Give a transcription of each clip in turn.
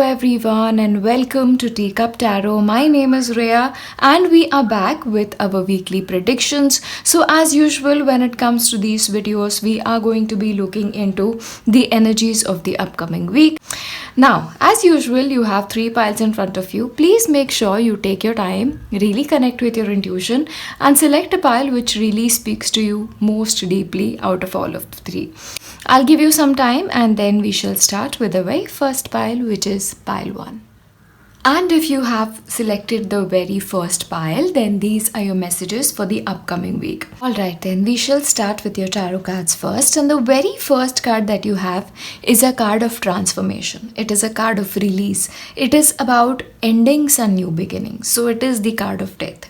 everyone, and welcome to Teacup Tarot. My name is Rhea, and we are back with our weekly predictions. So, as usual, when it comes to these videos, we are going to be looking into the energies of the upcoming week. Now, as usual, you have three piles in front of you. Please make sure you take your time, really connect with your intuition, and select a pile which really speaks to you most deeply out of all of the three. I'll give you some time and then we shall start with the very first pile, which is pile 1. And if you have selected the very first pile, then these are your messages for the upcoming week. Alright, then we shall start with your tarot cards first. And the very first card that you have is a card of transformation. It is a card of release. It is about endings and new beginnings. So it is the card of death.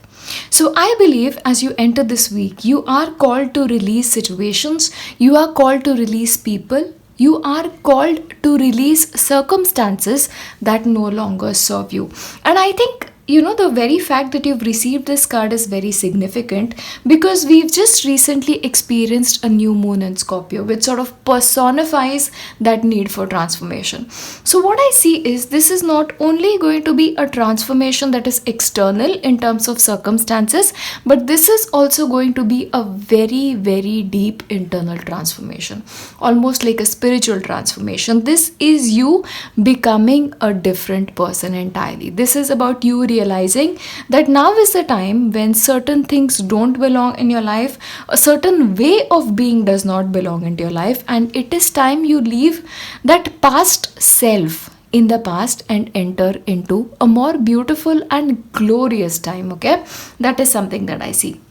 So I believe as you enter this week, you are called to release situations, you are called to release people, you are called to release circumstances that no longer serve you. And I think the very fact that you've received this card is very significant because we've just recently experienced a new moon in Scorpio, which sort of personifies that need for transformation. So what I see is this is not only going to be a transformation that is external in terms of circumstances, but this is also going to be a very, very deep internal transformation, almost like a spiritual transformation. This is you becoming a different person entirely. This is about you realizing that now is the time when certain things don't belong in your life, a certain way of being does not belong into your life, and it is time you leave that past self in the past and enter into a more beautiful and glorious time. Okay, that is something that I see.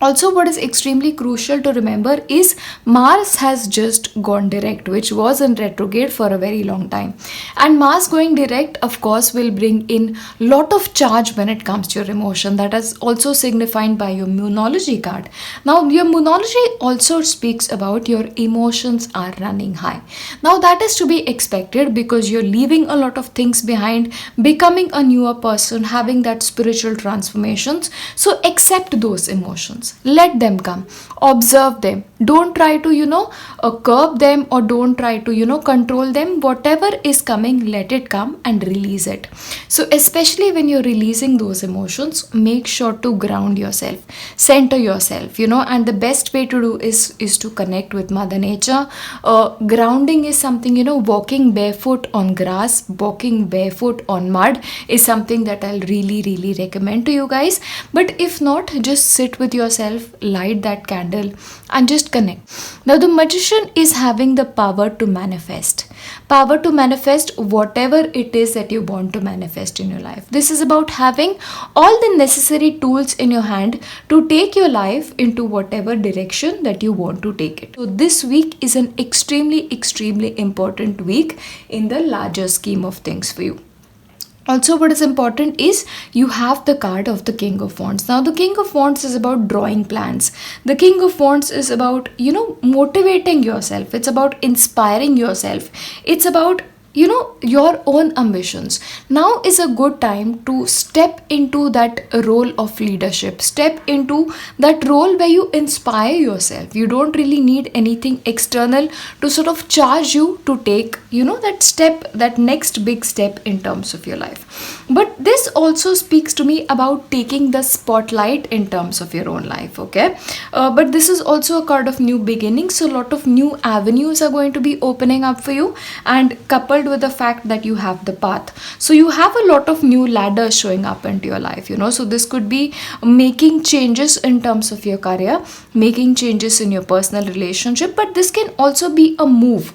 Also, what is extremely crucial to remember is Mars has just gone direct, which was in retrograde for a very long time. And Mars going direct, of course, will bring in a lot of charge when it comes to your emotion. That is also signified by your Moonology card. Now, your Moonology also speaks about your emotions are running high. Now, that is to be expected because you're leaving a lot of things behind, becoming a newer person, having that spiritual transformations. So, accept those emotions. Let them come, observe them. Don't try to curb them, or don't try to control them. Whatever is coming, let it come and release it. So especially when you're releasing those emotions, make sure to ground yourself, center yourself, and the best way to do is to connect with Mother Nature. Grounding is something, walking barefoot on grass, walking barefoot on mud is something that I'll really, really recommend to you guys. But if not, just sit with yourself, light that candle and just connect. Now the Magician is having the power to manifest whatever it is that you want to manifest in your life. This is about having all the necessary tools in your hand to take your life into whatever direction that you want to take it. So this week is an extremely, extremely important week in the larger scheme of things for you. Also, what is important is you have the card of the King of Wands. Now, the King of Wands is about drawing plans. The King of Wands is about, motivating yourself. It's about inspiring yourself. It's about your own ambitions. Now is a good time to step into that role of leadership, step into that role where you inspire yourself. You don't really need anything external to sort of charge you to take that step, that next big step in terms of your life. But this also speaks to me about taking the spotlight in terms of your own life. Okay, but this is also a card of new beginnings, so a lot of new avenues are going to be opening up for you, and coupled with the fact that you have the path, so you have a lot of new ladders showing up into your life. So this could be making changes in terms of your career, making changes in your personal relationship, but this can also be a move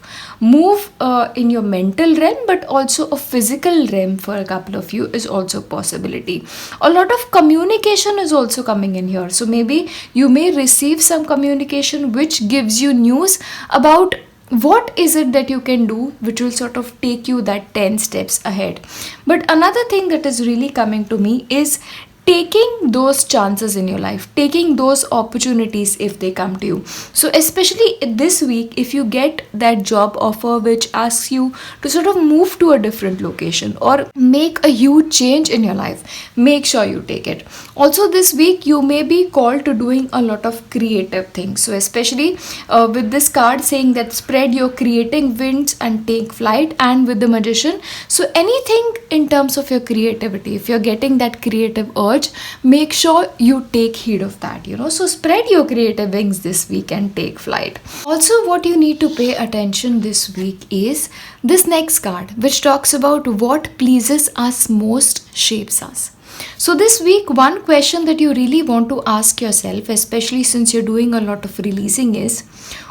in your mental realm, but also a physical realm for a couple of you is also a possibility. A lot of communication is also coming in here, so maybe you may receive some communication which gives you news about what is it that you can do which will sort of take you that 10 steps ahead. But another thing that is really coming to me is taking those chances in your life, taking those opportunities if they come to you. So especially this week, if you get that job offer which asks you to sort of move to a different location or make a huge change in your life, make sure you take it. Also this week you may be called to doing a lot of creative things. So especially with this card saying that spread your creating wings and take flight, and with the magician, so anything in terms of your creativity, if you're getting that creative urge, make sure you take heed of that, so spread your creative wings this week and take flight. Also, what you need to pay attention this week is this next card, which talks about what pleases us most shapes us. So this week, one question that you really want to ask yourself, especially since you're doing a lot of releasing, is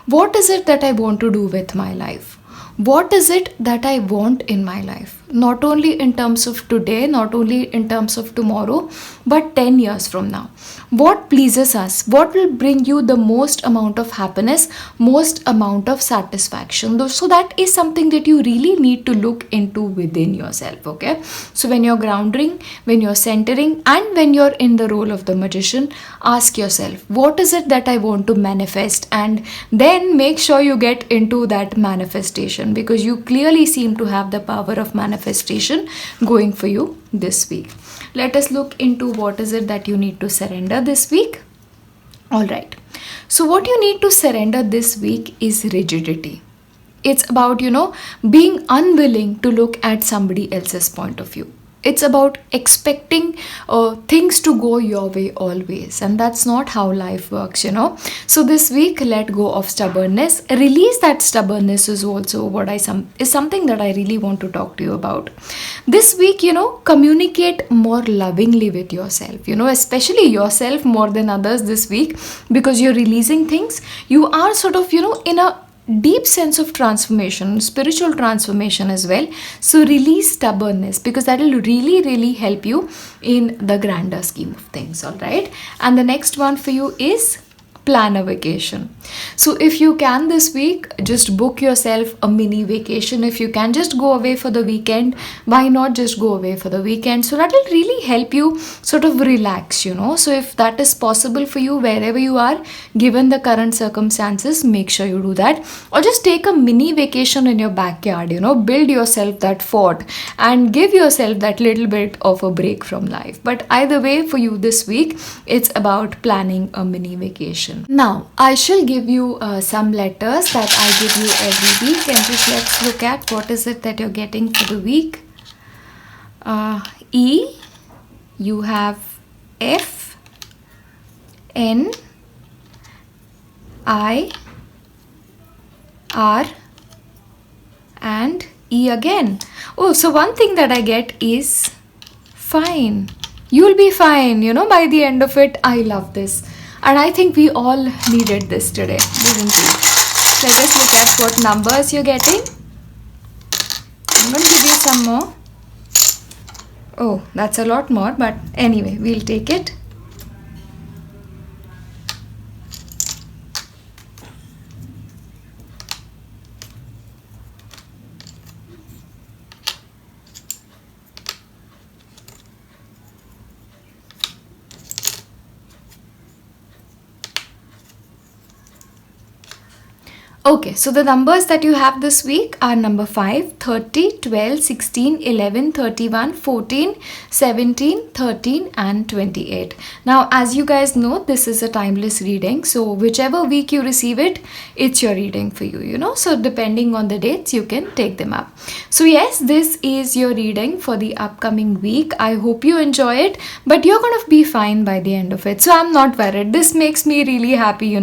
what is it that I want to do with my life? What is it that I want in my life? Not only in terms of today, not only in terms of tomorrow, but 10 years from now. What pleases us? What will bring you the most amount of happiness, most amount of satisfaction? So that is something that you really need to look into within yourself, okay? So when you're grounding, when you're centering, and when you're in the role of the magician, ask yourself, what is it that I want to manifest? And then make sure you get into that manifestation, because you clearly seem to have the power of manifestation going for you this week. Let us look into what is it that you need to surrender this week. All right. So what you need to surrender this week is rigidity. It's about, being unwilling to look at somebody else's point of view. It's about expecting things to go your way always, and that's not how life works, So this week, let go of stubbornness. Release that stubbornness is also what is something that I really want to talk to you about. This week, communicate more lovingly with yourself, especially yourself more than others this week, because you're releasing things. You are sort of, in a deep sense of transformation, spiritual transformation as well. So release stubbornness, because that will really help you in the grander scheme of things. All right. And the next one for you is plan a vacation. So if you can this week, just book yourself a mini vacation. If you can just go away for the weekend, why not just go away for the weekend? So that will really help you sort of relax, So if that is possible for you wherever you are, given the current circumstances, make sure you do that. Or just take a mini vacation in your backyard, build yourself that fort and give yourself that little bit of a break from life. But either way, for you this week, it's about planning a mini vacation. Now, I shall give you some letters that I give you every week, and just let's look at what is it that you're getting for the week. E, you have F, N, I, R, and E again. Oh, so one thing that I get is fine. You'll be fine, by the end of it. I love this. And I think we all needed this today, didn't we? Let us look at what numbers you're getting. I'm going to give you some more. Oh, that's a lot more, but anyway, we'll take it. Okay, so the numbers that you have this week are number 5, 30, 12, 16, 11, 31, 14, 17, 13 and 28. Now, as you guys know, this is a timeless reading. So whichever week you receive it, it's your reading for you, So depending on the dates, you can take them up. So yes, this is your reading for the upcoming week. I hope you enjoy it, but you're going to be fine by the end of it. So I'm not worried. This makes me really happy,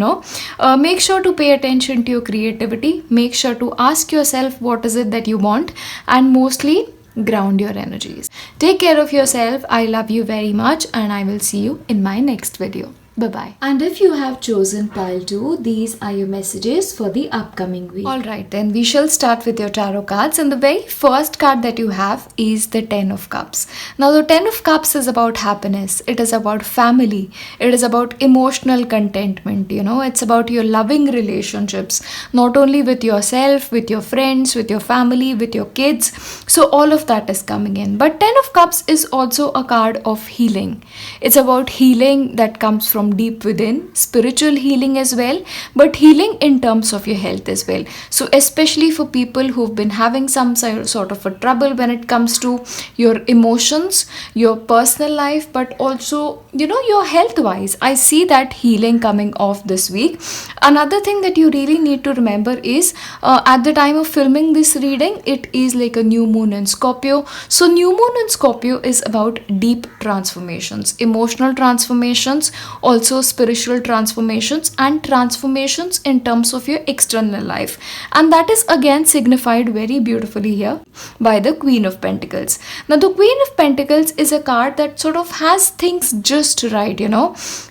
Make sure to pay attention to your creativity. Make sure to ask yourself what is it that you want, and mostly ground your energies. Take care of yourself. I love you very much, and I will see you in my next video. Bye-bye. And if you have chosen pile 2, these are your messages for the upcoming week. Alright, then we shall start with your tarot cards. And the very first card that you have is the Ten of Cups. Now, the Ten of Cups is about happiness. It is about family. It is about emotional contentment. It's about your loving relationships, not only with yourself, with your friends, with your family, with your kids. So, all of that is coming in. But Ten of Cups is also a card of healing. It's about healing that comes from deep within, spiritual healing as well, but healing in terms of your health as well. So especially for people who've been having some sort of a trouble when it comes to your emotions, your personal life, but also your health wise, I see that healing coming off this week. Another thing that you really need to remember is at the time of filming this reading, it is like a new moon in Scorpio. So new moon in Scorpio is about deep transformations, emotional transformations, also spiritual transformations, and transformations in terms of your external life. And that is again signified very beautifully here by the Queen of Pentacles. Now the Queen of Pentacles is a card that sort of has things just right.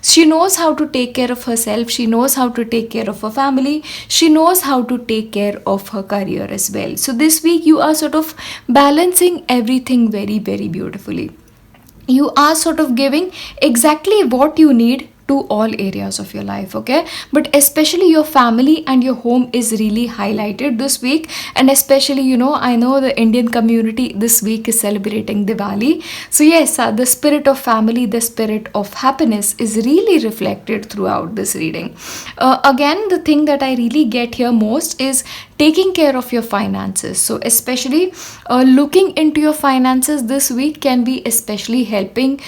She knows how to take care of herself, she knows how to take care of her family, she knows how to take care of her career as well. So this week you are sort of balancing everything very, very beautifully. You are sort of giving exactly what you need to all areas of your life, okay? But especially your family and your home is really highlighted this week. And especially, I know the Indian community this week is celebrating Diwali. So yes, the spirit of family, the spirit of happiness is really reflected throughout this reading. Again, the thing that I really get here most is taking care of your finances. So especially looking into your finances this week can be especially helping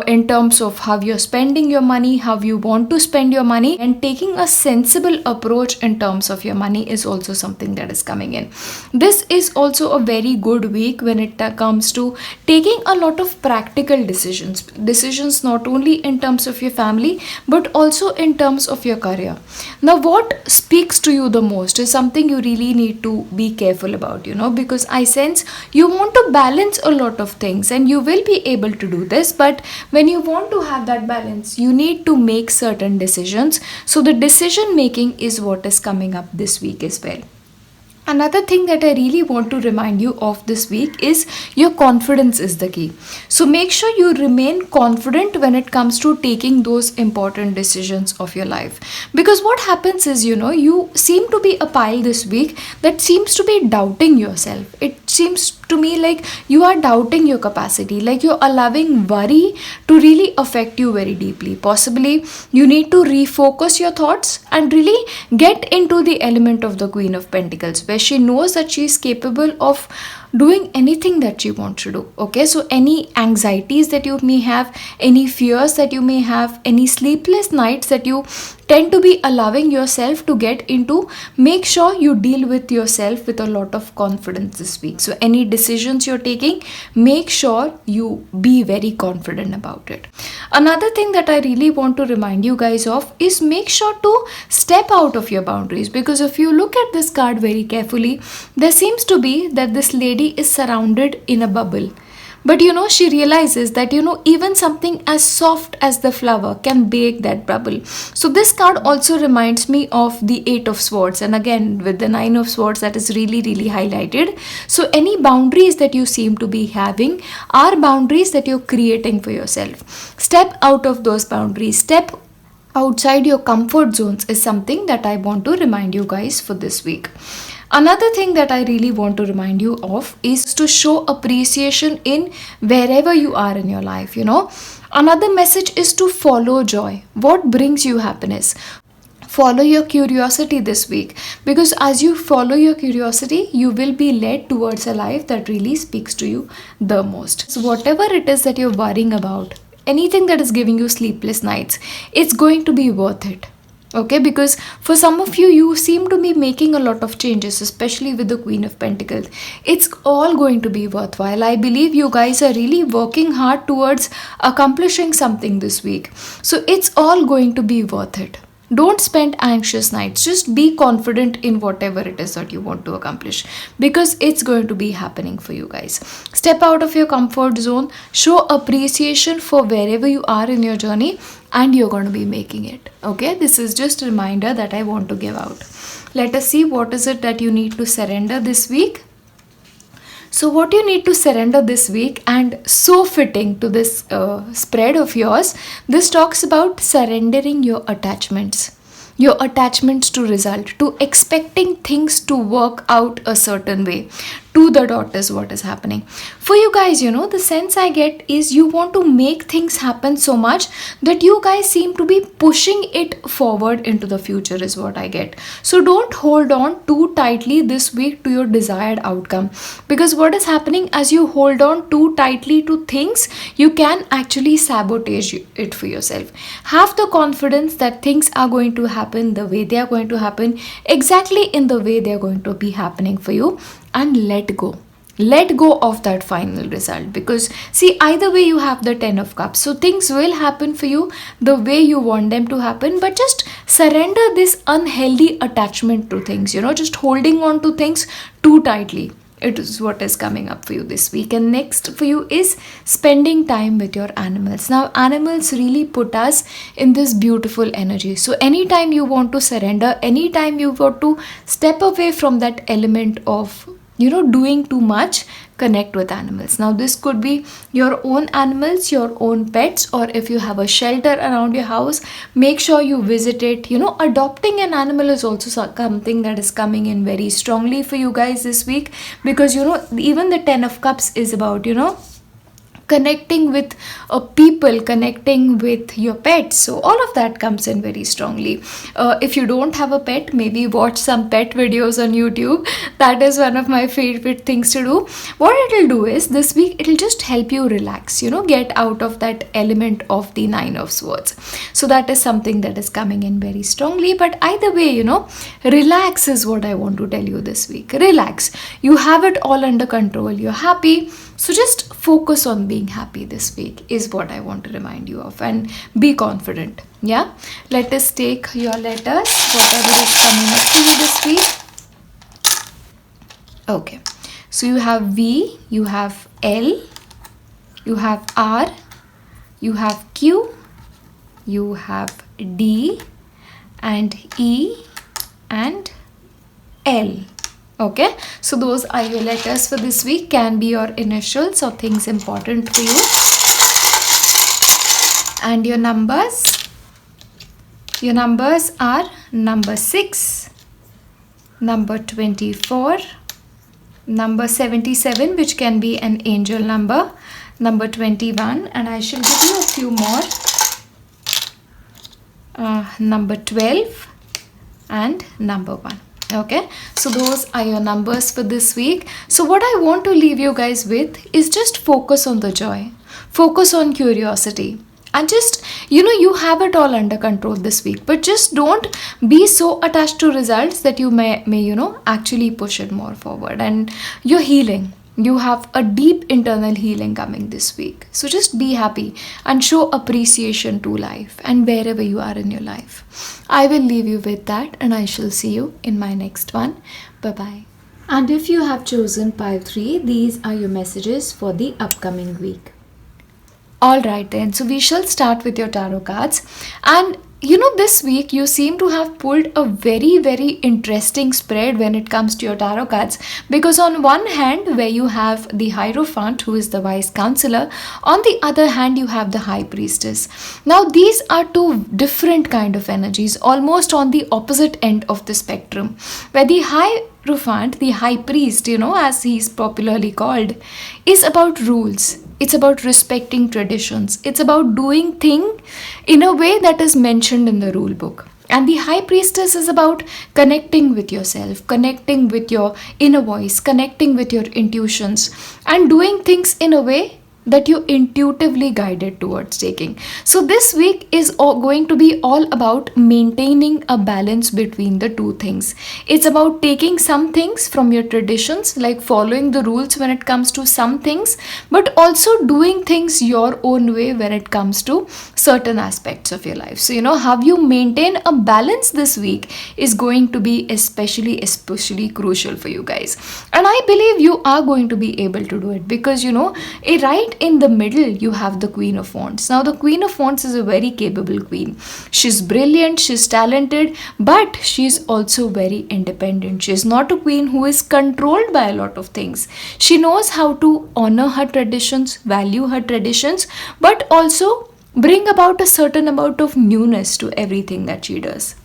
in terms of how you're spending your money, how you want to spend your money, and taking a sensible approach in terms of your money is also something that is coming in. This is also a very good week when it comes to taking a lot of practical decisions not only in terms of your family but also in terms of your career. Now what speaks to you the most is something you really need to be careful about, because I sense you want to balance a lot of things, and you will be able to do this. But when you want to have that balance, you need to make certain decisions. So the decision making is what is coming up this week as well. Another thing that I really want to remind you of this week is your confidence is the key. So make sure you remain confident when it comes to taking those important decisions of your life. Because what happens is, you seem to be a pile this week that seems to be doubting yourself. It seems to me like you are doubting your capacity, like you're allowing worry to really affect you very deeply. Possibly you need to refocus your thoughts and really get into the element of the Queen of Pentacles, where she knows that she is capable of doing anything that she wants to do. Okay, so any anxieties that you may have, any fears that you may have, any sleepless nights that you tend to be allowing yourself to get into, make sure you deal with yourself with a lot of confidence this week. So any decisions you're taking, make sure you be very confident about it. Another thing that I really want to remind you guys of is make sure to step out of your boundaries, because if you look at this card very carefully, there seems to be that this lady is surrounded in a bubble. But she realizes that even something as soft as the flower can break that bubble. So this card also reminds me of the Eight of Swords, and again with the Nine of Swords, that is really, really highlighted. So any boundaries that you seem to be having are boundaries that you're creating for yourself. Step out of those boundaries, step outside your comfort zones is something that I want to remind you guys for this week. Another thing that I really want to remind you of is to show appreciation in wherever you are in your life. Another message is to follow joy. What brings you happiness? Follow your curiosity this week, because as you follow your curiosity, you will be led towards a life that really speaks to you the most. So whatever it is that you're worrying about, anything that is giving you sleepless nights, it's going to be worth it. Okay, because for some of you, you seem to be making a lot of changes, especially with the Queen of Pentacles. It's all going to be worthwhile. I believe you guys are really working hard towards accomplishing something this week. So it's all going to be worth it. Don't spend anxious nights. Just be confident in whatever it is that you want to accomplish, because it's going to be happening for you guys. Step out of your comfort zone, show appreciation for wherever you are in your journey, and you're going to be making it. Okay, this is just a reminder that I want to give out. Let us see what is it that you need to surrender this week. So what you need to surrender this week, and so fitting to this spread of yours, this talks about surrendering your attachments. Your attachments to result, to expecting things to work out a certain way. To the dot is what is happening. For you guys, the sense I get is you want to make things happen so much that you guys seem to be pushing it forward into the future, is what I get. So don't hold on too tightly this week to your desired outcome, because what is happening as you hold on too tightly to things, you can actually sabotage it for yourself. Have the confidence that things are going to happen the way they are going to happen, exactly in the way they are going to be happening for you, and let go of that final result. Because see, either way you have the 10 of cups, so things will happen for you the way you want them to happen, but just surrender this unhealthy attachment to things, just holding on to things too tightly. It is what is coming up for you this week. And next for you is spending time with your animals. Now animals really put us in this beautiful energy, so anytime you want to surrender, anytime you want to step away from that element of doing too much, connect with animals. Now this could be your own animals, your own pets, or if you have a shelter around your house, make sure you visit it. Adopting an animal is also something that is coming in very strongly for you guys this week, because even the 10 of cups is about connecting with people, connecting with your pets. So all of that comes in very strongly. If you don't have a pet, maybe watch some pet videos on YouTube. That is one of my favorite things to do. What it'll do is this week it'll just help you relax, get out of that element of the 9 of swords. So that is something that is coming in very strongly. But either way, relax is what I want to tell you this week. Relax. You have it all under control. You're happy. So just focus on being happy this week is what I want to remind you of, and be confident. Yeah. Let us take your letters, whatever is coming up to you this week. Okay. So you have V, you have L, you have R, you have Q, you have D, and E, and L. Okay, so those are your letters for this week. Can be your initials or things important for you. And your numbers are number 6, number 24, number 77, which can be an angel number, number 21, and I shall give you a few more, number 12, and number 1. Okay, so those are your numbers for this week. So what I want to leave you guys with is just focus on the joy, focus on curiosity, and just you have it all under control this week. But just don't be so attached to results that you may actually push it more forward. And you're healing. You have a deep internal healing coming this week. So just be happy and show appreciation to life and wherever you are in your life. I will leave you with that, and I shall see you in my next one. Bye-bye. And if you have chosen pile 3, these are your messages for the upcoming week. Alright then, so we shall start with your tarot cards. And this week you seem to have pulled a very, very interesting spread when it comes to your tarot cards. Because on one hand, where you have the Hierophant, who is the wise counselor, on the other hand, you have the High Priestess. Now, these are two different kind of energies, almost on the opposite end of the spectrum. Where the Hierophant, the High Priest, as he is popularly called, is about rules. It's about respecting traditions. It's about doing things in a way that is mentioned in the rule book. And the High Priestess is about connecting with yourself, connecting with your inner voice, connecting with your intuitions, and doing things in a way that you intuitively guided towards taking. So this week is going to be all about maintaining a balance between the two things. It's about taking some things from your traditions, like following the rules when it comes to some things, but also doing things your own way when it comes to certain aspects of your life. So how you maintain a balance this week is going to be especially crucial for you guys, and I believe you are going to be able to do it, because right in the middle you have the Queen of Wands. Now the Queen of Wands is a very capable queen. She's brilliant, she's talented, but she's also very independent. She's not a queen who is controlled by a lot of things. She knows how to honor her traditions, value her traditions, but also bring about a certain amount of newness to everything that she does.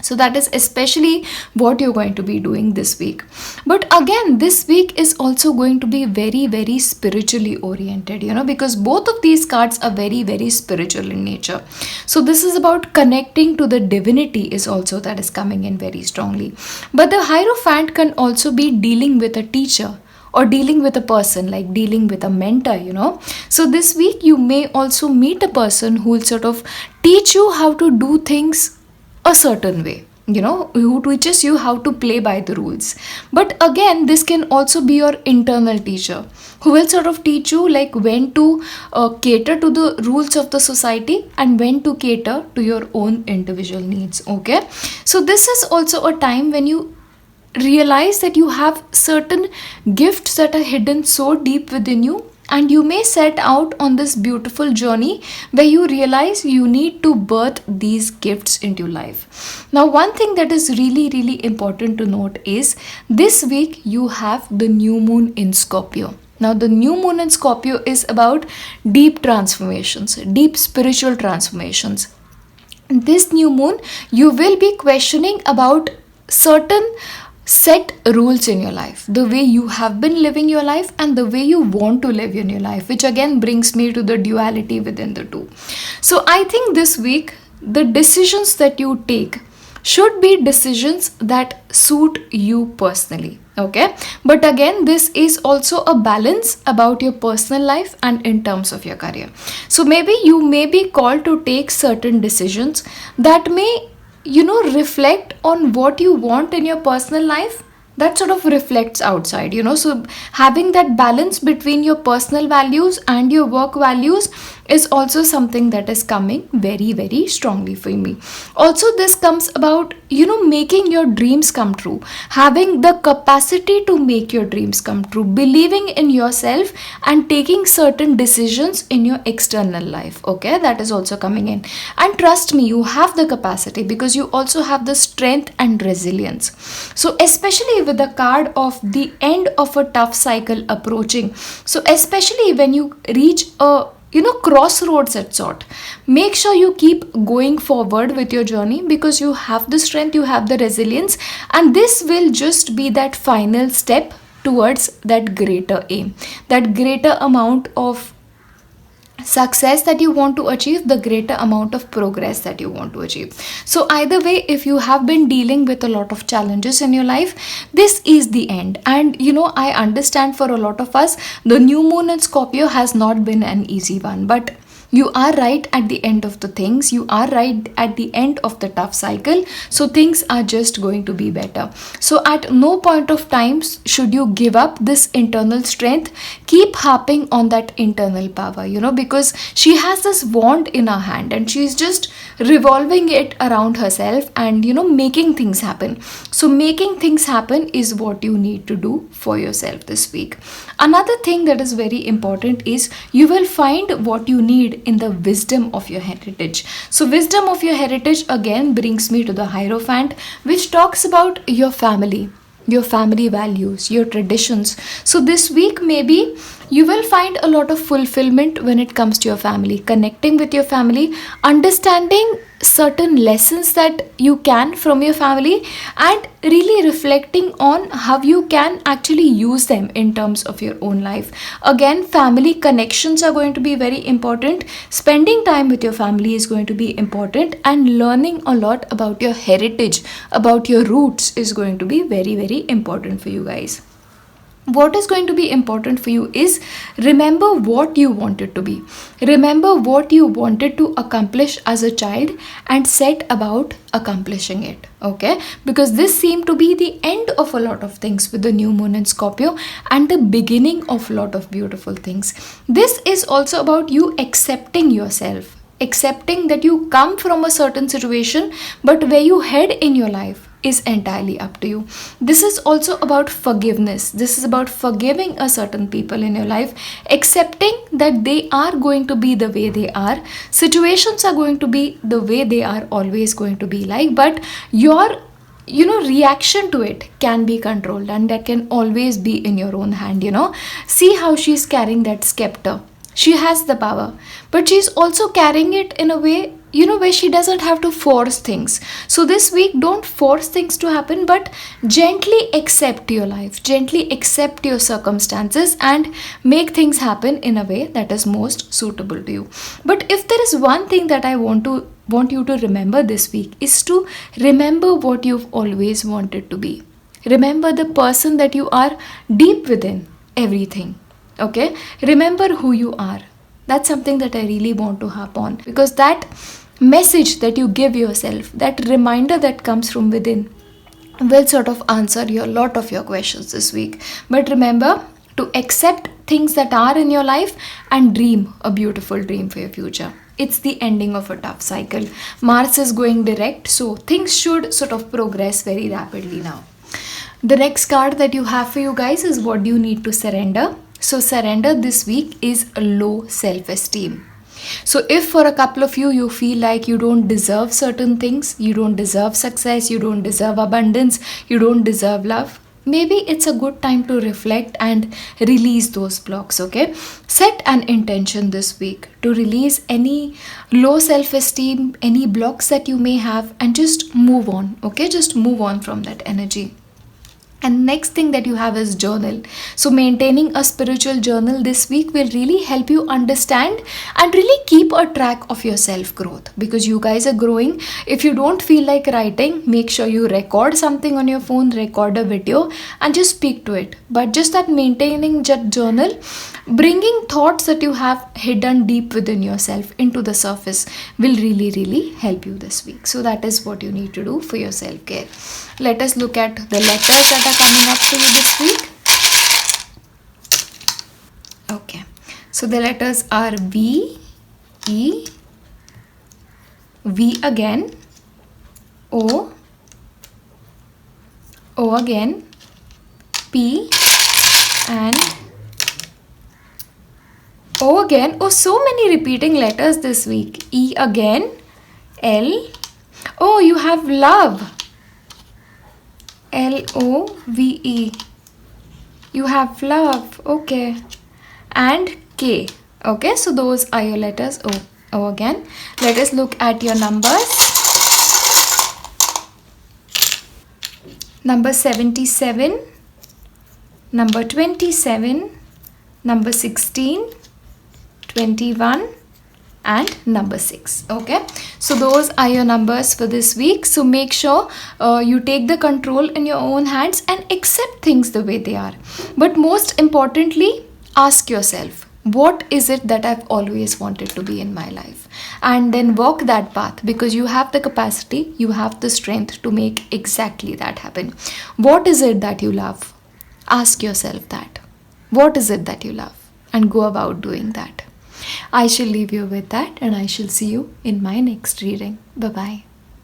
So that is especially what you're going to be doing this week. But again, this week is also going to be very spiritually oriented, because both of these cards are very spiritual in nature. So this is about connecting to the divinity is also that is coming in very strongly. But the Hierophant can also be dealing with a teacher, or dealing with a person, like dealing with a mentor. So this week you may also meet a person who will sort of teach you how to do things a certain way, who teaches you how to play by the rules. But again, this can also be your internal teacher, who will sort of teach you like when to cater to the rules of the society and when to cater to your own individual needs. Okay, so this is also a time when you realize that you have certain gifts that are hidden so deep within you, and you may set out on this beautiful journey where you realize you need to birth these gifts into life. Now, one thing that is really important to note is this week you have the new moon in Scorpio. Now, the new moon in Scorpio is about deep transformations, deep spiritual transformations. This new moon, you will be questioning about certain set rules in your life, the way you have been living your life and the way you want to live in your life, which again brings me to the duality within the two. So I think this week the decisions that you take should be decisions that suit you personally. Okay, but again, this is also a balance about your personal life and in terms of your career. So maybe you may be called to take certain decisions that may reflect on what you want in your personal life, that sort of reflects outside. So having that balance between your personal values and your work values is also something that is coming very strongly for me. Also, this comes about making your dreams come true, having the capacity to make your dreams come true, believing in yourself and taking certain decisions in your external life. Okay, that is also coming in, and trust me, you have the capacity because you also have the strength and resilience. So especially with the card of the end of a tough cycle approaching, so especially when you reach a crossroads at sort, make sure you keep going forward with your journey, because you have the strength, you have the resilience, and this will just be that final step towards that greater aim, that greater amount of success that you want to achieve, the greater amount of progress that you want to achieve. So either way, if you have been dealing with a lot of challenges in your life, this is the end. And I understand for a lot of us, the new moon in Scorpio has not been an easy one, but you are right at the end of the things, you are right at the end of the tough cycle, so things are just going to be better. So at no point of time should you give up this internal strength. Keep harping on that internal power, because she has this wand in her hand and she's just revolving it around herself and making things happen. So making things happen is what you need to do for yourself this week. Another thing that is very important is you will find what you need in the wisdom of your heritage. So wisdom of your heritage again brings me to the Hierophant, which talks about your family values, your traditions. So this week maybe you will find a lot of fulfillment when it comes to your family, connecting with your family, understanding certain lessons that you can from your family, and really reflecting on how you can actually use them in terms of your own life. Again, family connections are going to be very important. Spending time with your family is going to be important, and learning a lot about your heritage, about your roots is going to be very important for you guys. What is going to be important for you is remember what you wanted to be. Remember what you wanted to accomplish as a child and set about accomplishing it. Okay? Because this seemed to be the end of a lot of things with the new moon in Scorpio and the beginning of a lot of beautiful things. This is also about you accepting yourself. Accepting that you come from a certain situation, but where you head in your life is entirely up to you. This is also about forgiveness. This is about forgiving a certain people in your life, accepting that they are going to be the way they are. Situations are going to be the way they are always going to be like, but your reaction to it can be controlled, and that can always be in your own hand. See how she's carrying that scepter. She has the power, but she's also carrying it in a way, where she doesn't have to force things. So this week, don't force things to happen, but gently accept your life, gently accept your circumstances, and make things happen in a way that is most suitable to you. But if there is one thing that I want you to remember this week, is to remember what you've always wanted to be. Remember the person that you are deep within everything. Okay, remember who you are. That's something that I really want to harp on, because that message that you give yourself, that reminder that comes from within, will sort of answer a lot of your questions this week. But remember to accept things that are in your life and dream a beautiful dream for your future. It's the ending of a tough cycle. Mars is going direct, so things should sort of progress very rapidly now. The next card that you have for you guys is what do you need to surrender. So surrender this week is a low self-esteem. So if for a couple of you feel like you don't deserve certain things, you don't deserve success, you don't deserve abundance, you don't deserve love, maybe it's a good time to reflect and release those blocks. Okay, set an intention this week to release any low self-esteem, any blocks that you may have, and just move on. Okay, just move on from that energy. And next thing that you have is journal. So maintaining a spiritual journal this week will really help you understand and really keep a track of your self growth, because you guys are growing. If you don't feel like writing, make sure you record something on your phone, record a video, and just speak to it. But just that maintaining that journal, bringing thoughts that you have hidden deep within yourself into the surface, will really, really help you this week. So that is what you need to do for your self-care. Let us look at the letters that are coming up for you this week. Okay, so the letters are V, E, V again, O, O again, P, and O again. Oh, so many repeating letters this week. E again, L. Oh, you have love. L-O-V-E. You have love. Okay. And K. Okay, so those are your letters. O again. Let us look at your numbers. Number 77, number 27, number 16, 21, and number 6. Okay, so those are your numbers for this week. So make sure you take the control in your own hands and accept things the way they are. But most importantly, ask yourself, what is it that I've always wanted to be in my life? And then walk that path, because you have the capacity, you have the strength to make exactly that happen. What is it that you love? Ask yourself that. What is it that you love? And go about doing that. I shall leave you with that, and I shall see you in my next reading. Bye-bye.